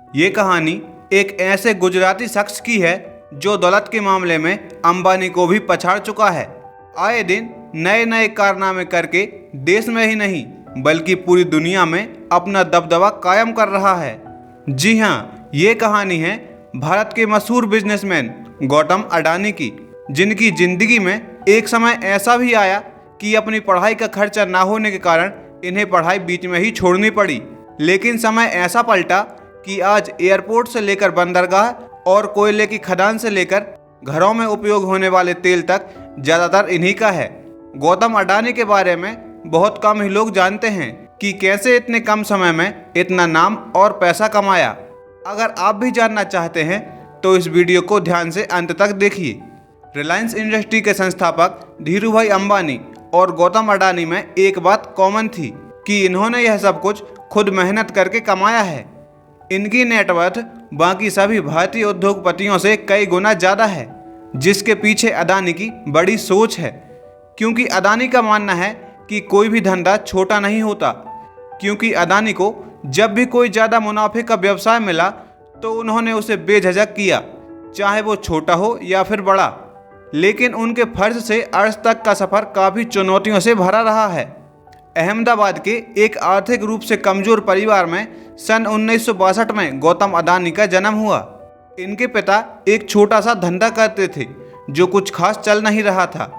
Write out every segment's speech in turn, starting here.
ये कहानी एक ऐसे गुजराती शख्स की है जो दौलत के मामले में अंबानी को भी पछाड़ चुका है। आए दिन नए नए कारनामे करके देश में ही नहीं बल्कि पूरी दुनिया में अपना दबदबा कायम कर रहा है। जी हाँ, ये कहानी है भारत के मशहूर बिजनेसमैन गौतम अडानी की, जिनकी जिंदगी में एक समय ऐसा भी आया कि अपनी पढ़ाई का खर्चा ना होने के कारण इन्हें पढ़ाई बीच में ही छोड़नी पड़ी। लेकिन समय ऐसा पलटा कि आज एयरपोर्ट से लेकर बंदरगाह और कोयले की खदान से लेकर घरों में उपयोग होने वाले तेल तक ज़्यादातर इन्हीं का है। गौतम अडानी के बारे में बहुत कम ही लोग जानते हैं कि कैसे इतने कम समय में इतना नाम और पैसा कमाया। अगर आप भी जानना चाहते हैं तो इस वीडियो को ध्यान से अंत तक देखिए। रिलायंस इंडस्ट्री के संस्थापक धीरूभाई अंबानी और गौतम अडानी में एक बात कॉमन थी कि इन्होंने यह सब कुछ खुद मेहनत करके कमाया है। इनकी नेटवर्थ बाकी सभी भारतीय उद्योगपतियों से कई गुना ज़्यादा है, जिसके पीछे अडानी की बड़ी सोच है। क्योंकि अडानी का मानना है कि कोई भी धंधा छोटा नहीं होता। क्योंकि अडानी को जब भी कोई ज़्यादा मुनाफे का व्यवसाय मिला तो उन्होंने उसे बेझिझक किया, चाहे वो छोटा हो या फिर बड़ा। लेकिन उनके फर्ज से अर्श तक का सफ़र काफ़ी चुनौतियों से भरा रहा है। अहमदाबाद के एक आर्थिक रूप से कमज़ोर परिवार में सन 1962 में गौतम अडानी का जन्म हुआ। इनके पिता एक छोटा सा धंधा करते थे जो कुछ खास चल नहीं रहा था।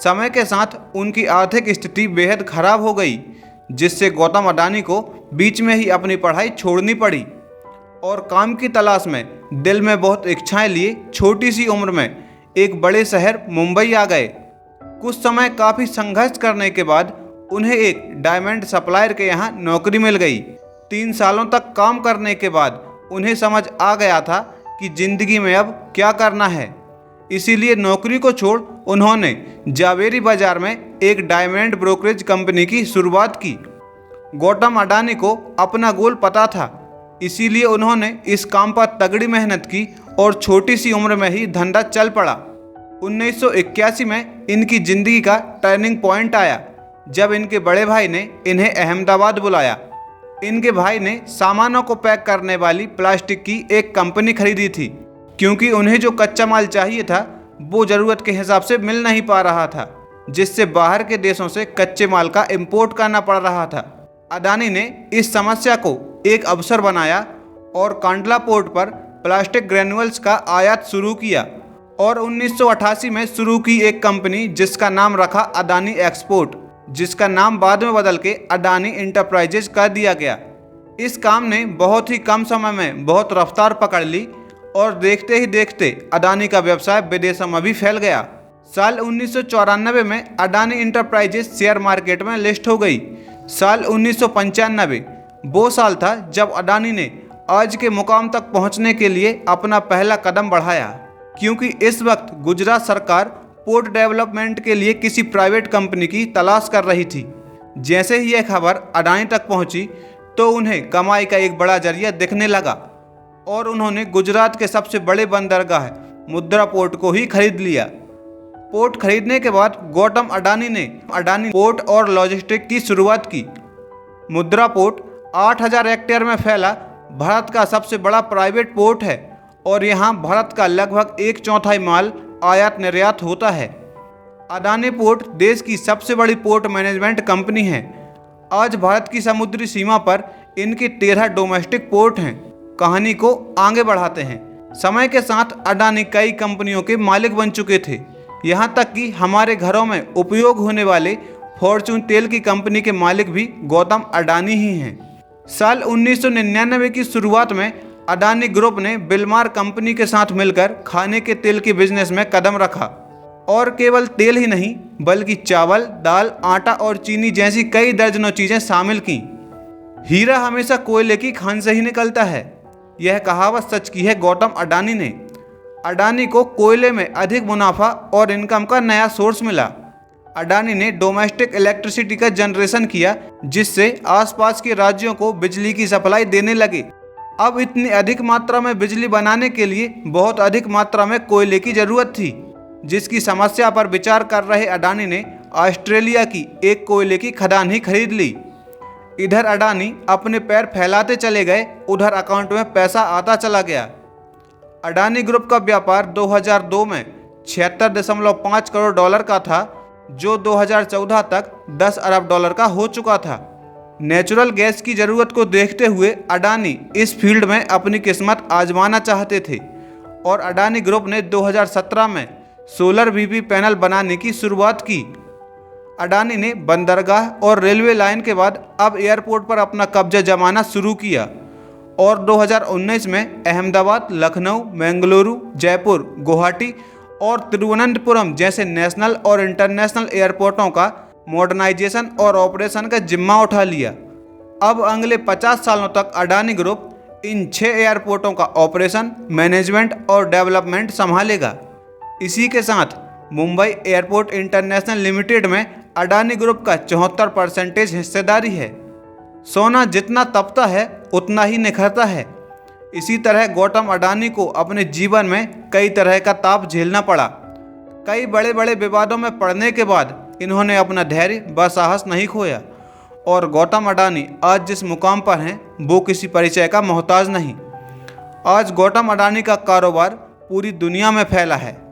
समय के साथ उनकी आर्थिक स्थिति बेहद खराब हो गई, जिससे गौतम अडानी को बीच में ही अपनी पढ़ाई छोड़नी पड़ी और काम की तलाश में दिल में बहुत इच्छाएं लिए छोटी सी उम्र में एक बड़े शहर मुंबई आ गए। कुछ समय काफ़ी संघर्ष करने के बाद उन्हें एक डायमंड सप्लायर के यहाँ नौकरी मिल गई। 3 सालों तक काम करने के बाद उन्हें समझ आ गया था कि ज़िंदगी में अब क्या करना है। इसीलिए नौकरी को छोड़ उन्होंने जावेरी बाज़ार में एक डायमंड ब्रोकरेज कंपनी की शुरुआत की। गौतम अडानी को अपना गोल पता था, इसीलिए उन्होंने इस काम पर तगड़ी मेहनत की और छोटी सी उम्र में ही धंधा चल पड़ा। 1981 में इनकी ज़िंदगी का टर्निंग पॉइंट आया जब इनके बड़े भाई ने इन्हें अहमदाबाद बुलाया। इनके भाई ने सामानों को पैक करने वाली प्लास्टिक की एक कंपनी खरीदी थी, क्योंकि उन्हें जो कच्चा माल चाहिए था वो ज़रूरत के हिसाब से मिल नहीं पा रहा था, जिससे बाहर के देशों से कच्चे माल का इंपोर्ट करना पड़ रहा था। अडानी ने इस समस्या को एक अवसर बनाया और कांडला पोर्ट पर प्लास्टिक ग्रैन्युअल्स का आयात शुरू किया और 1988 में शुरू की एक कंपनी जिसका नाम रखा अडानी एक्सपोर्ट, जिसका नाम बाद में बदल के अडानी इंटरप्राइजेज कर दिया गया। इस काम ने बहुत ही कम समय में बहुत रफ्तार पकड़ ली और देखते ही देखते अडानी का व्यवसाय विदेशों में भी फैल गया। साल 1994 में अडानी इंटरप्राइजेज शेयर मार्केट में लिस्ट हो गई। साल 1995 वो साल था जब अडानी ने आज के मुकाम तक पहुंचने के लिए अपना पहला कदम बढ़ाया। क्योंकि इस वक्त गुजरात सरकार पोर्ट डेवलपमेंट के लिए किसी प्राइवेट कंपनी की तलाश कर रही थी। जैसे ही यह खबर अडानी तक पहुंची तो उन्हें कमाई का एक बड़ा जरिया दिखने लगा और उन्होंने गुजरात के सबसे बड़े बंदरगाह मुद्रा पोर्ट को ही खरीद लिया। पोर्ट खरीदने के बाद गौतम अडानी ने अडानी पोर्ट और लॉजिस्टिक की शुरुआत की। मुद्रा पोर्ट 8000 हेक्टेयर में फैला भारत का सबसे बड़ा प्राइवेट पोर्ट है और यहाँ भारत का लगभग 1/4 माल आयात निर्यात होता है। अडानी पोर्ट देश की सबसे बड़ी पोर्ट मैनेजमेंट कंपनी है। आज भारत की समुद्री सीमा पर इनके 13 डोमेस्टिक पोर्ट हैं। कहानी को आगे बढ़ाते हैं। समय के साथ अडानी कई कंपनियों के मालिक बन चुके थे, यहाँ तक कि हमारे घरों में उपयोग होने वाले फॉर्चून तेल की कंपनी के मालिक भी गौतम अडानी ही हैं। साल 1999 की शुरुआत में अडानी ग्रुप ने बिलमार कंपनी के साथ मिलकर खाने के तेल के बिजनेस में कदम रखा और केवल तेल ही नहीं बल्कि चावल, दाल, आटा और चीनी जैसी कई दर्जनों चीज़ें शामिल की। हीरा हमेशा कोयले की खान से ही निकलता है, यह कहावत सच की है गौतम अडानी ने। अडानी को कोयले में अधिक मुनाफा और इनकम का नया सोर्स मिला। अडानी ने डोमेस्टिक इलेक्ट्रिसिटी का जनरेशन किया, जिससे आसपास के राज्यों को बिजली की सप्लाई देने लगे। अब इतनी अधिक मात्रा में बिजली बनाने के लिए बहुत अधिक मात्रा में कोयले की ज़रूरत थी, जिसकी समस्या पर विचार कर रहे अडानी ने ऑस्ट्रेलिया की एक कोयले की खदान ही खरीद ली। इधर अडानी अपने पैर फैलाते चले गए, उधर अकाउंट में पैसा आता चला गया। अडानी ग्रुप का व्यापार 2002 में 76.5 करोड़ डॉलर का था, जो 2014 तक 10 अरब डॉलर का हो चुका था। नेचुरल गैस की ज़रूरत को देखते हुए अडानी इस फील्ड में अपनी किस्मत आजमाना चाहते थे और अडानी ग्रुप ने 2017 में सोलर पीवी पैनल बनाने की शुरुआत की। अडानी ने बंदरगाह और रेलवे लाइन के बाद अब एयरपोर्ट पर अपना कब्जा जमाना शुरू किया और 2019 में अहमदाबाद, लखनऊ, बेंगलुरु, जयपुर, गुवाहाटी और तिरुवनंतपुरम जैसे नेशनल और इंटरनेशनल एयरपोर्टों का मॉडर्नाइजेशन और ऑपरेशन का जिम्मा उठा लिया। अब अगले 50 सालों तक अडानी ग्रुप इन 6 एयरपोर्टों का ऑपरेशन, मैनेजमेंट और डेवलपमेंट संभालेगा। इसी के साथ मुंबई एयरपोर्ट इंटरनेशनल लिमिटेड में अडानी ग्रुप का 74% हिस्सेदारी है। सोना जितना तपता है उतना ही निखरता है। इसी तरह गौतम अडानी को अपने जीवन में कई तरह का ताप झेलना पड़ा। कई बड़े बड़े विवादों में पड़ने के बाद इन्होंने अपना धैर्य व साहस नहीं खोया और गौतम अडानी आज जिस मुकाम पर हैं वो किसी परिचय का मोहताज नहीं। आज गौतम अडानी का कारोबार पूरी दुनिया में फैला है।